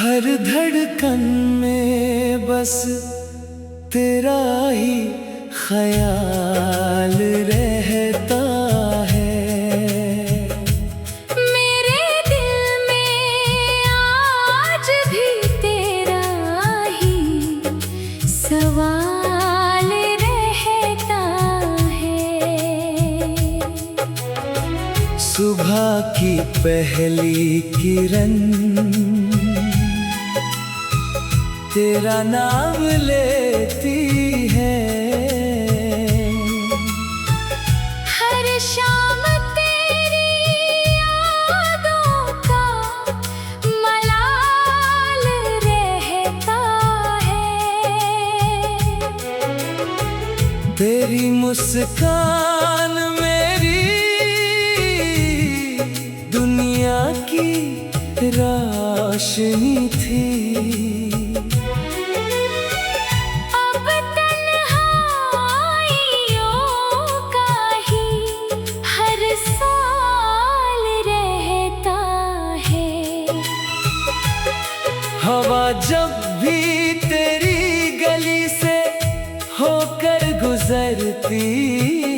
हर धड़कन में बस तेरा ही ख्याल रहता है। मेरे दिल में आज भी तेरा ही सवाल रहता है। सुबह की पहली किरण तेरा नाम लेती है। हर शाम तेरी यादों का मलाल रहता है। तेरी मुस्कान मेरी दुनिया की रोशनी थी। हवा जब भी तेरी गली से होकर गुजरती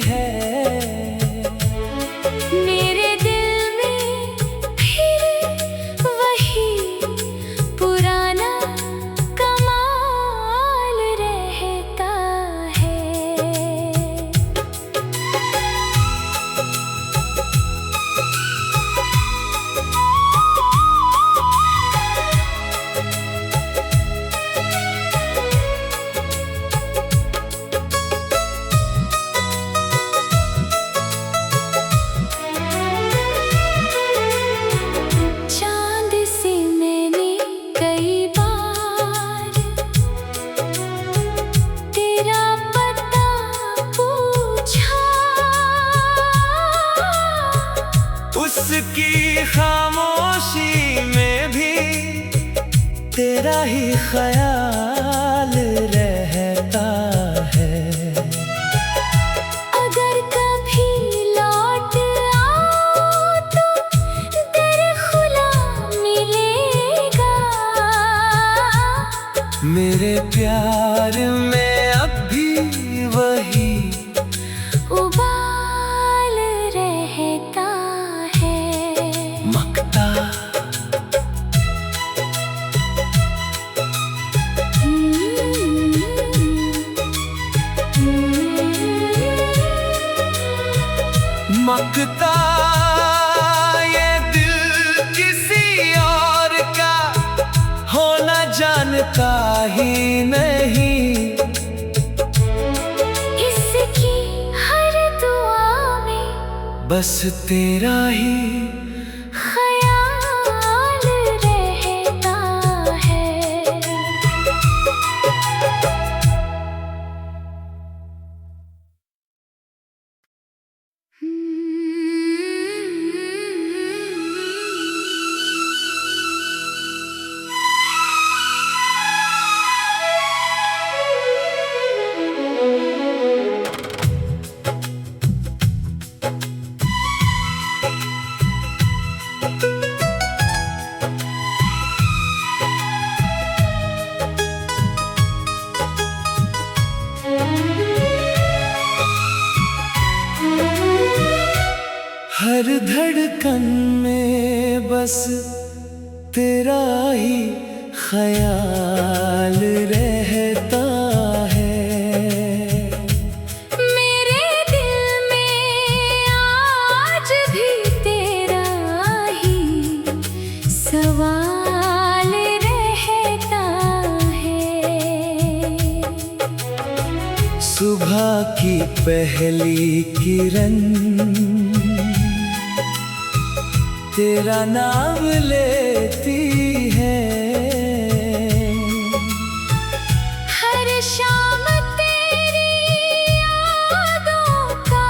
है, मेरे दिल में फिर वही पुराना कमाल रहता है। उसकी खामोशी में भी तेरा ही ख्याल रहता है। अगर कभी लौट आओ तो दर खुला मिलेगा। मेरे प्यार में अब भी वही उबाल रहता है। मकता मकता ये दिल किसी और का होना जानता ही नहीं। इसकी हर दुआ में बस तेरा ही ख्याल रहता है। हर धड़कन में बस तेरा ही ख्याल रहता है। मेरे दिल में आज भी तेरा ही सवाल रहता है। सुबह की पहली किरण तेरा नाम लेती है। हर शाम तेरी यादों का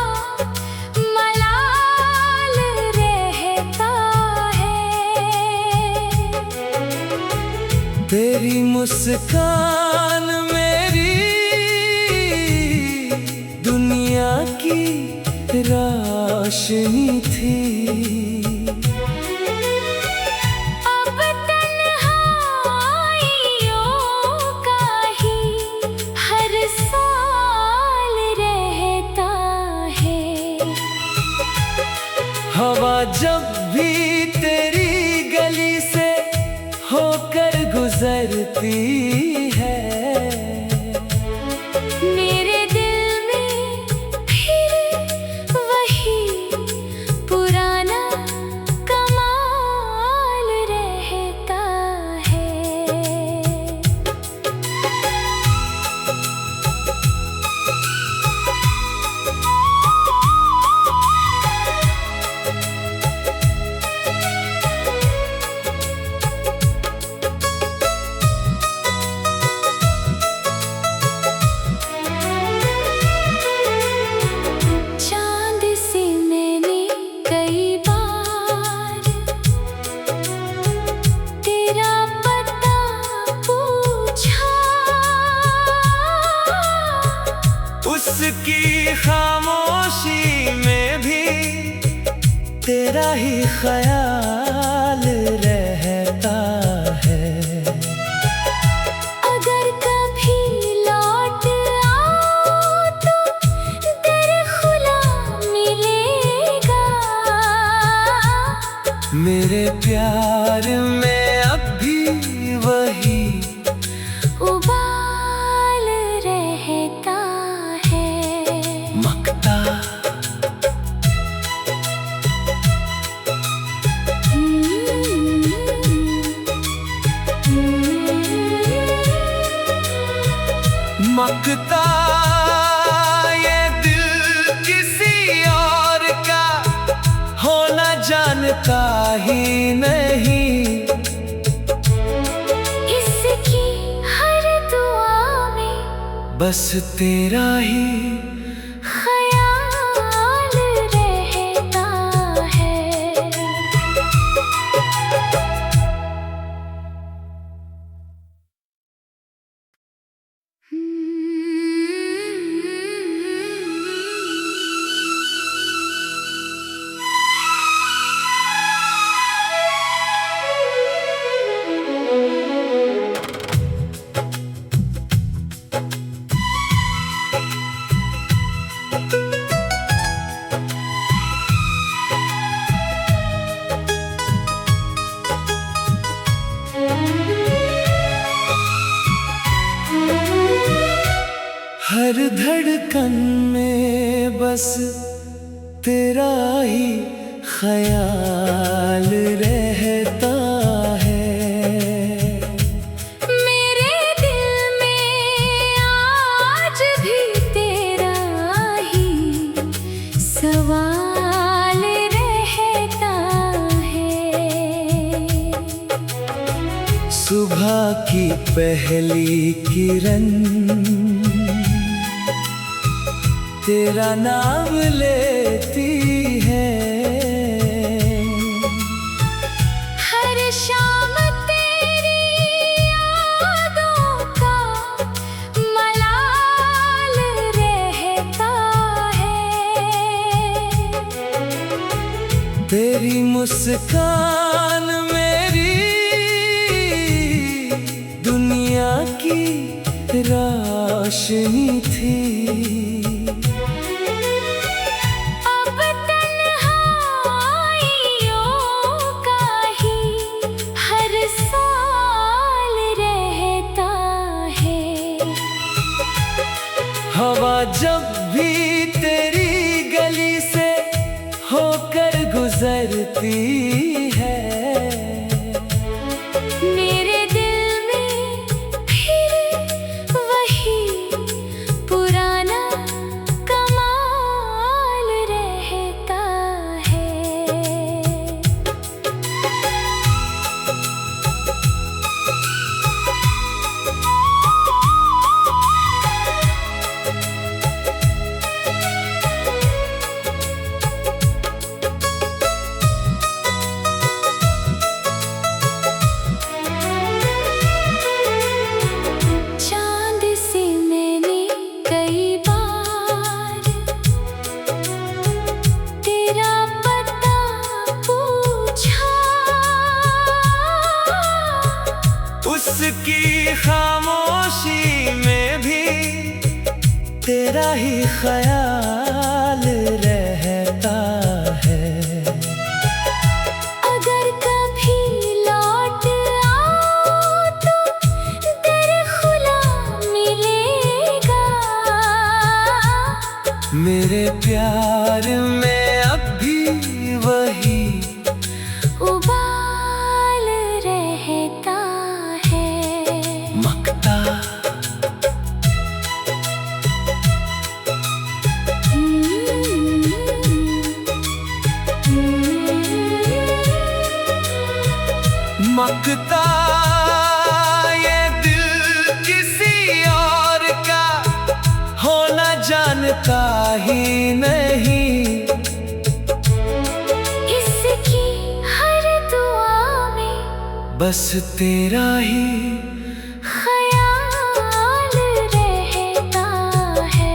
मलाल रहता है। तेरी मुस्कान मेरी दुनिया की रोशनी थी। अब तन्हाई गली से होकर गुजरती है। मेरे दिल में फिर वही पुराना कमाल रहता है। चांद से मैंने कई बार तेरा पता पूछा, उसकी खामोशी में भी तेरा ही ख्याल रहता है। अगर कभी लौट आओ तो दर खुला मिलेगा। मेरे प्यार में अब भी वही उबाल रहता है। मकता। मकता ये दिल किसी और का होना जानता ही नहीं। इसकी हर दुआ में बस तेरा ही ख्याल रहता है। हर धड़कन में बस तेरा ही ख्याल रहता है। मेरे दिल में आज भी तेरा ही सवाल रहता है। सुबह की पहली किरण तेरा नाम लेती है। हर शाम तेरी यादों का मलाल रहता है। तेरी मुस्कान मेरी दुनिया की रोशनी थी। अब तन्हाइयों का ही हर साल रहता है। हवा जब भी तेरी गली से होकर गुजरती है। मेरे दिल में फिर वही पुराना कमाल रहता है। चांद से मैंने कई बार तेरा पता पूछा, उसकी खामोशी में भी तेरा ही ख्याल रहता है। अगर कभी मकता ये दिल किसी और का होना जानता ही नहीं। इसकी हर दुआ में बस तेरा ही ख्याल रहता है।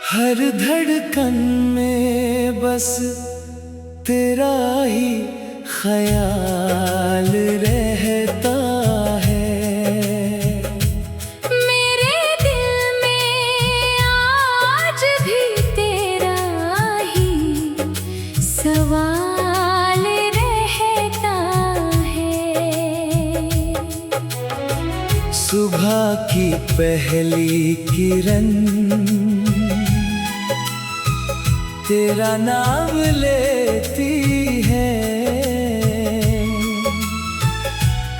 हर धड़कन में बस तेरा ही ख्याल रहता है। मेरे दिल में आज भी तेरा ही सवाल रहता है। सुबह की पहली किरण तेरा नाम लेती है।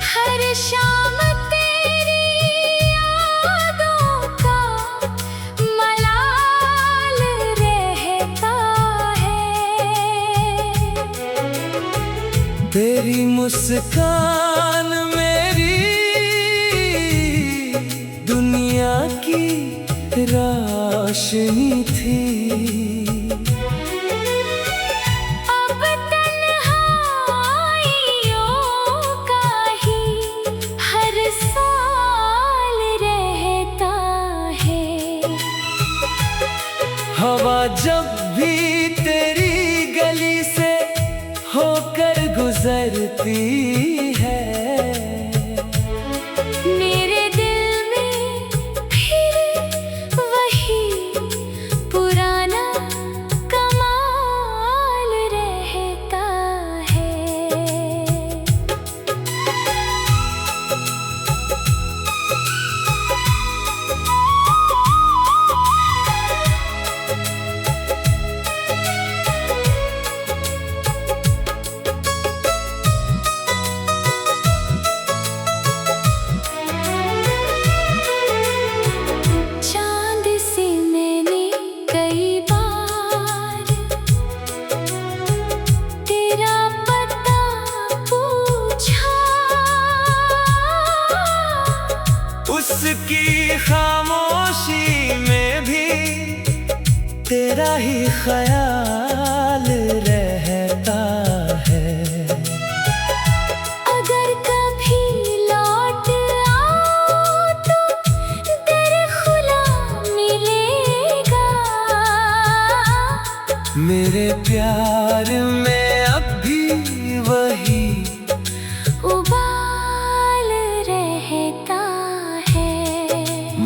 हर शाम तेरी यादों का मलाल रहता है। तेरी मुस्कान मेरी दुनिया की रोशनी थी। हवा जब भी तेरी गली से होकर गुजरती है। मेरे दिल में फिर वही पुराना कमाल रहता है। उसकी खामोशी में भी तेरा ही ख्याल रहता है। अगर कभी लौट आओ तो दर खुला मिलेगा। मेरे प्यार में अब भी वही उबाल रहता है।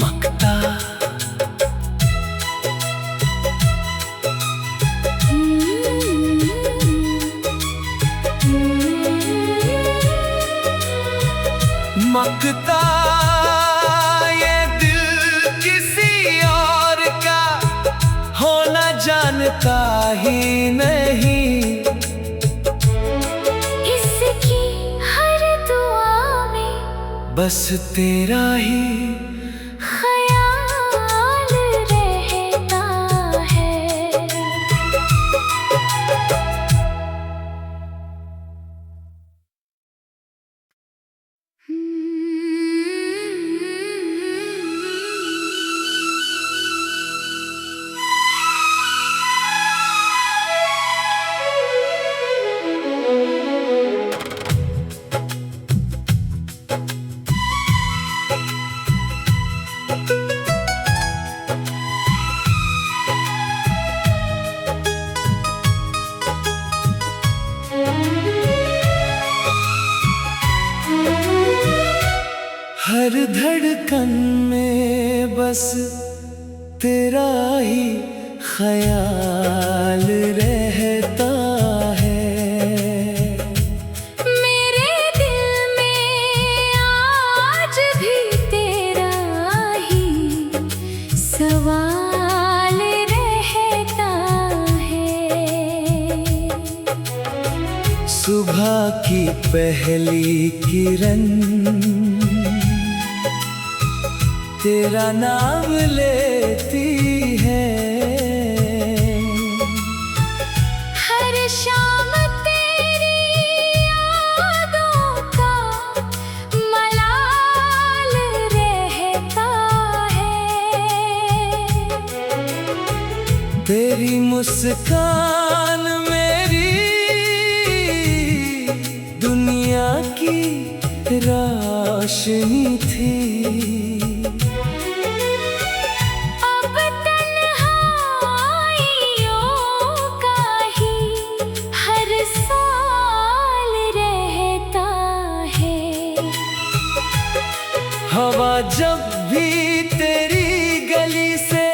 मकता मकता ये दिल किसी और का होना जानता ही नहीं। इसकी हर दुआ में बस तेरा ही ख्याल रहता है। हर धड़कन में बस तेरा ही ख्याल रहता है। मेरे दिल में आज भी तेरा ही सवाल रहता है। सुबह की पहली किरण तेरा नाम लेती है। हर शाम तेरी यादों का मलाल रहता है। तेरी मुस्कान मेरी दुनिया की रोशनी थी। हवा जब भी तेरी गली से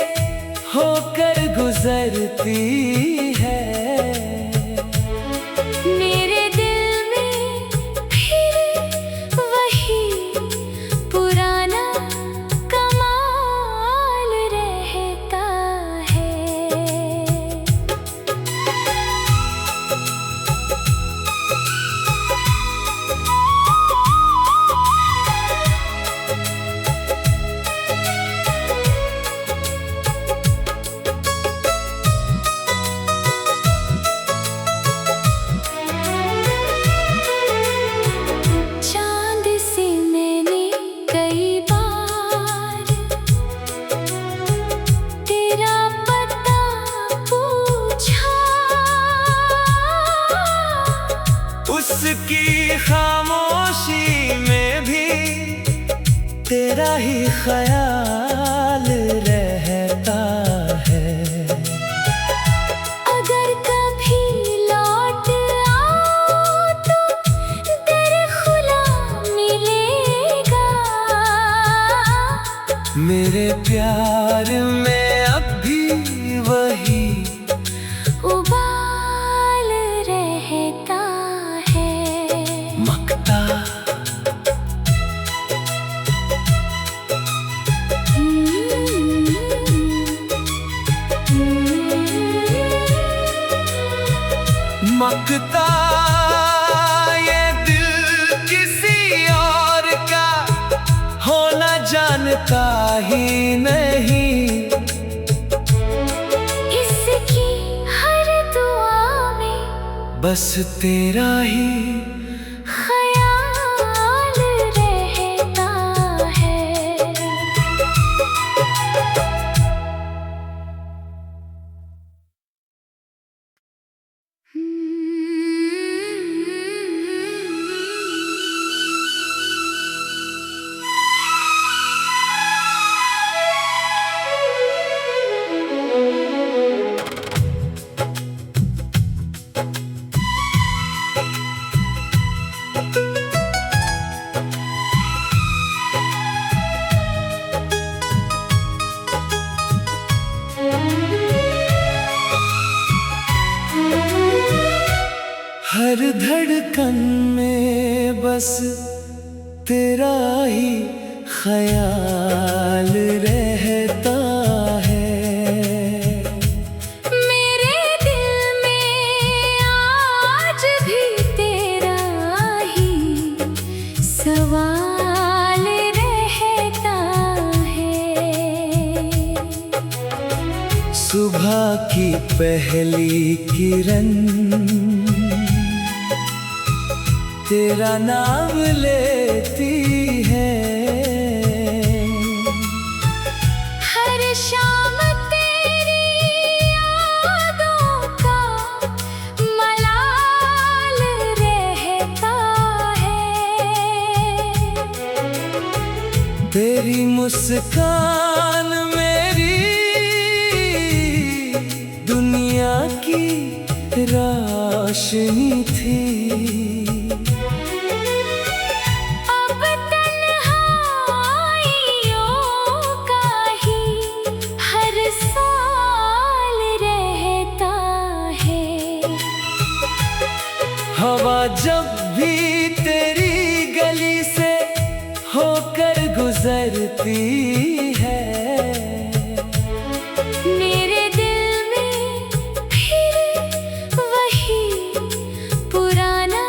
होकर गुजरती है, मेरे दिल में फिर वही पुराना कमाल रहता है। उसकी खामोशी में भी तेरा ही ख्याल रहता है। अगर कभी लौट आओ तो दर खुला मिलेगा। मेरे प्यार में अब भी वही उबाल रहता है। मकता मकता ये दिल किसी और का होना जानता ही नहीं। इसकी हर दुआ में बस तेरा ही ख्याल रहता है। हर धड़कन में बस तेरा ही ख्याल रहता है। मेरे दिल में आज भी तेरा ही सवाल रहता है। सुबह की पहली किरण तेरा नाम लेती है। हर शाम तेरी यादों का मलाल रहता है। तेरी मुस्कान मेरी दुनिया की रोशनी थी। अब तन्हाइयों का ही हर जब भी तेरी गली से होकर गुजरती है, मेरे दिल में फिर वही पुराना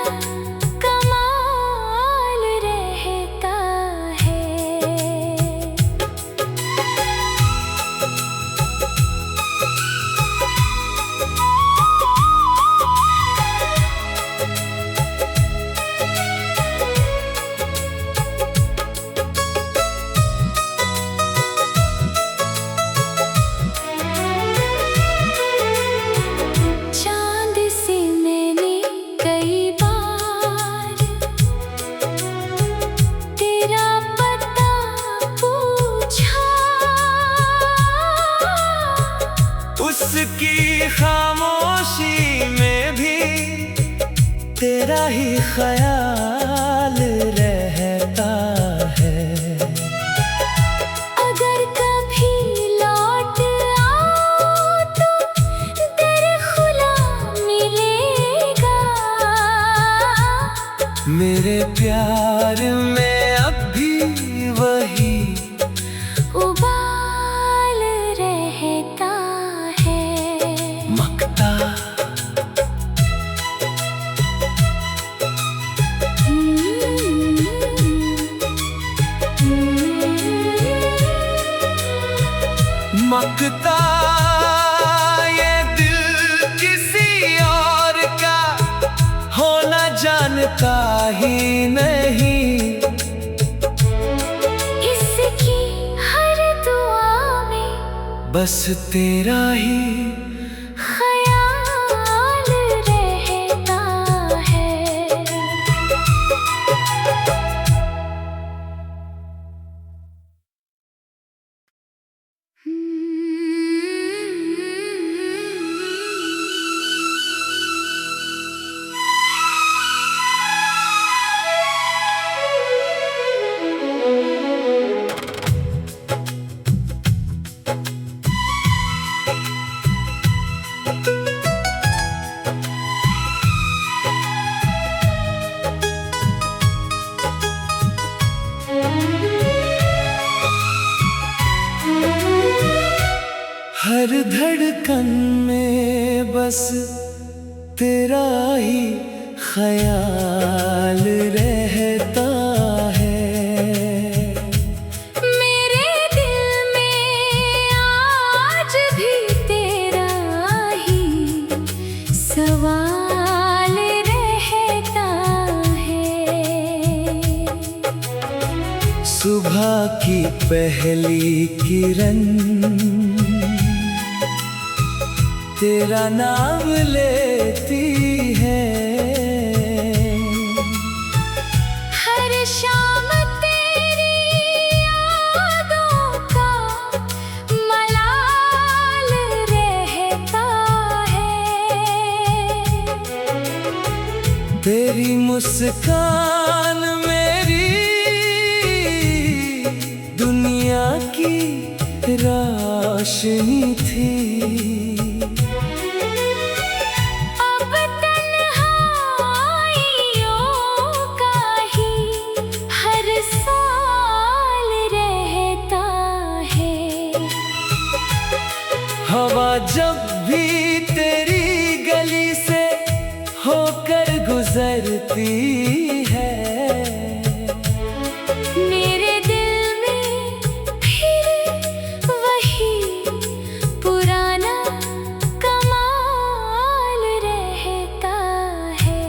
कमाल रहता है। चांद से मैंने कई बार तेरा पता पूछा, उसकी खामोशी में भी तेरा ही ख्याल रहता है। अगर कभी लौट आओ तो दर खुला मिलेगा। मेरे प्यार में अब भी वही उबाल रहता है। मकता मकता ये दिल किसी और का होना जानता ही नहीं। इसकी हर दुआ में बस तेरा ही ख्याल रहता है। हर धड़कन में बस तेरा ही ख्याल रहता है। मेरे दिल में आज भी तेरा ही सवाल रहता है। सुबह की पहली किरण तेरा नाम लेती है। हर शाम तेरी यादों का मलाल रहता है। तेरी मुस्कान मेरी दुनिया की रोशनी थी। अब तन्हाइयों का ही हर साल रहता है। हवा जब भी तेरी गली से होकर गुजरती है, मेरे दिल में फिर वही पुराना कमाल रहता है।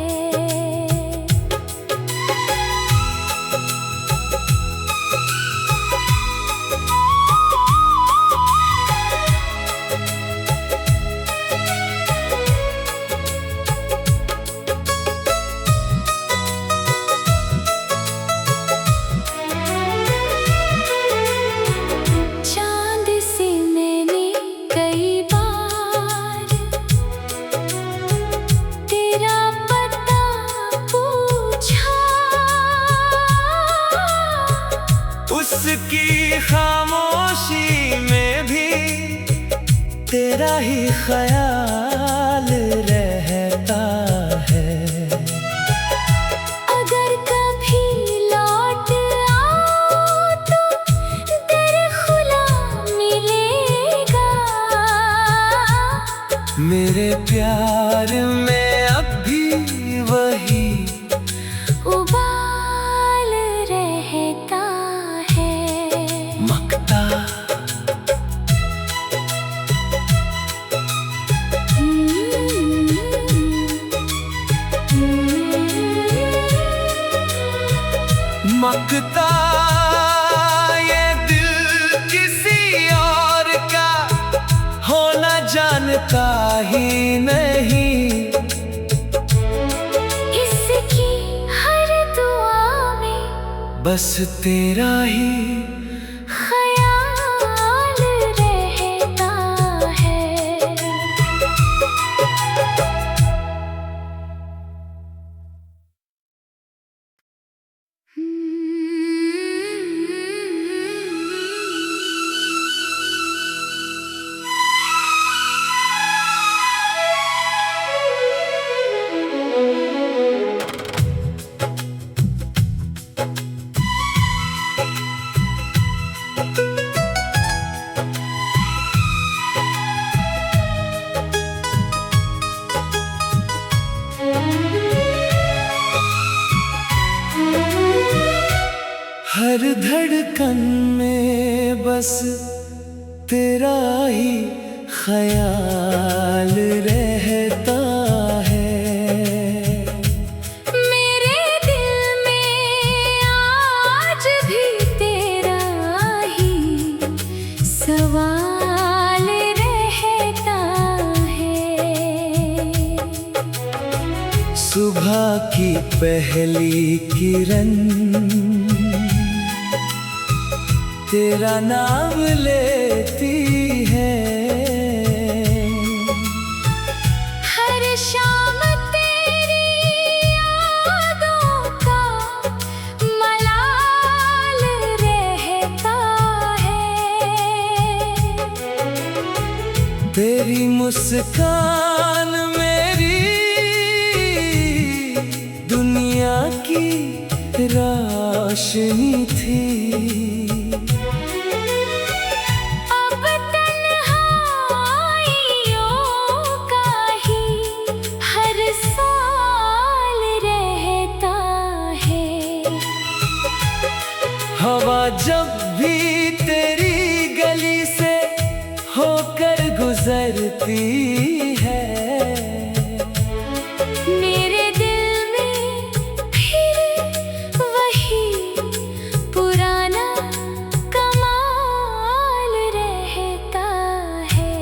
चांद से मैंने कई बार तेरा पता पूछा, उसकी खामोशी में भी तेरा ही ख्याल रहता है। मेरे प्यार में अब भी वही उबाल रहता है। मकता मकता ये दिल किसी और का होना जानता ही नहीं। इसकी हर दुआ में बस तेरा ही ख्याल रहता है। हर धड़कन में बस तेरा ही ख्याल रहता है। मेरे दिल में आज भी तेरा ही सवाल रहता है। सुबह की पहली किरण तेरा नाम लेती है। हर शाम तेरी यादों का मलाल रहता है। तेरी मुस्कान मेरी दुनिया की रोशनी थी। हवा जब भी तेरी गली से होकर गुजरती है। मेरे दिल में फिर वही पुराना कमाल रहता है।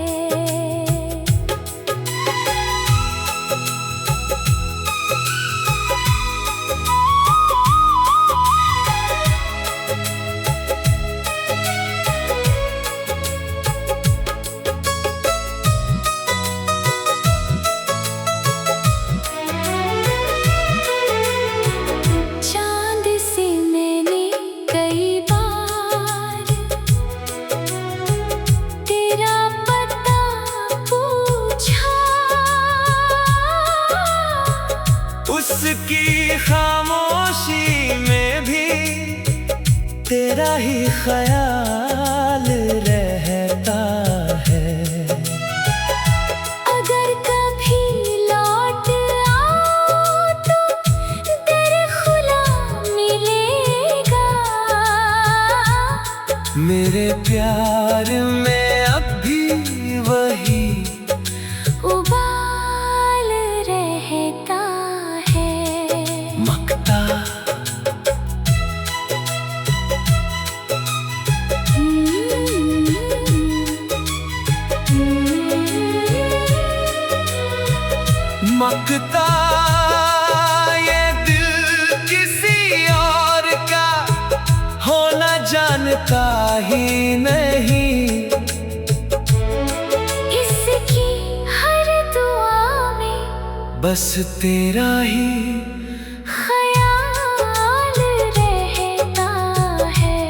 उसकी खामोशी में भी तेरा ही ख्याल रहता है। अगर कभी लौट आओ तो दर खुला मिलेगा। मेरे प्यार में अब भी वही उबाल रहता है। मकता मकता ये दिल किसी और का होना जानता ही नहीं। इसकी हर दुआ में बस तेरा ही ख्याल रहता है।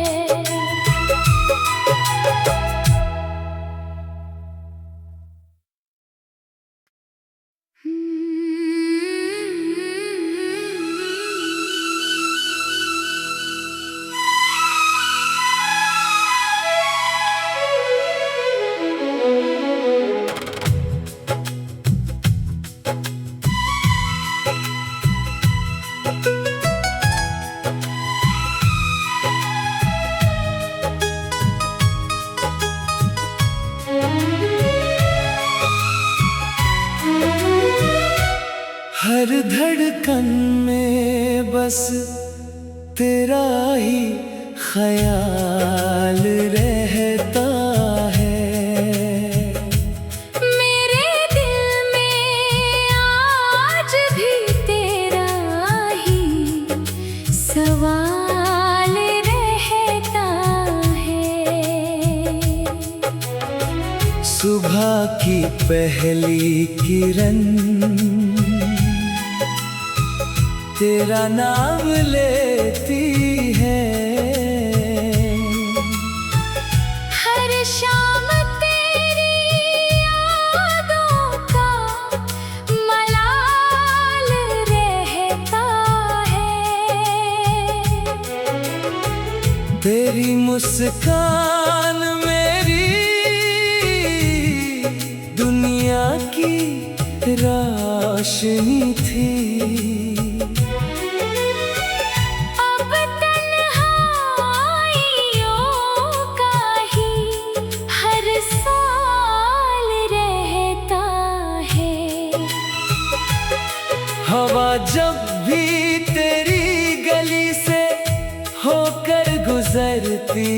हर धड़कन में बस तेरा ही ख्याल रहता है। मेरे दिल में आज भी तेरा ही सवाल रहता है। सुबह की पहली किरण तेरा नाम लेती है। हर शाम तेरी यादों का मलाल रहता है। तेरी मुस्कान मेरी दुनिया की रोशनी थी। अब तन्हाइयों का ही हर साल रहता है। हवा जब भी तेरी गली से होकर गुजरती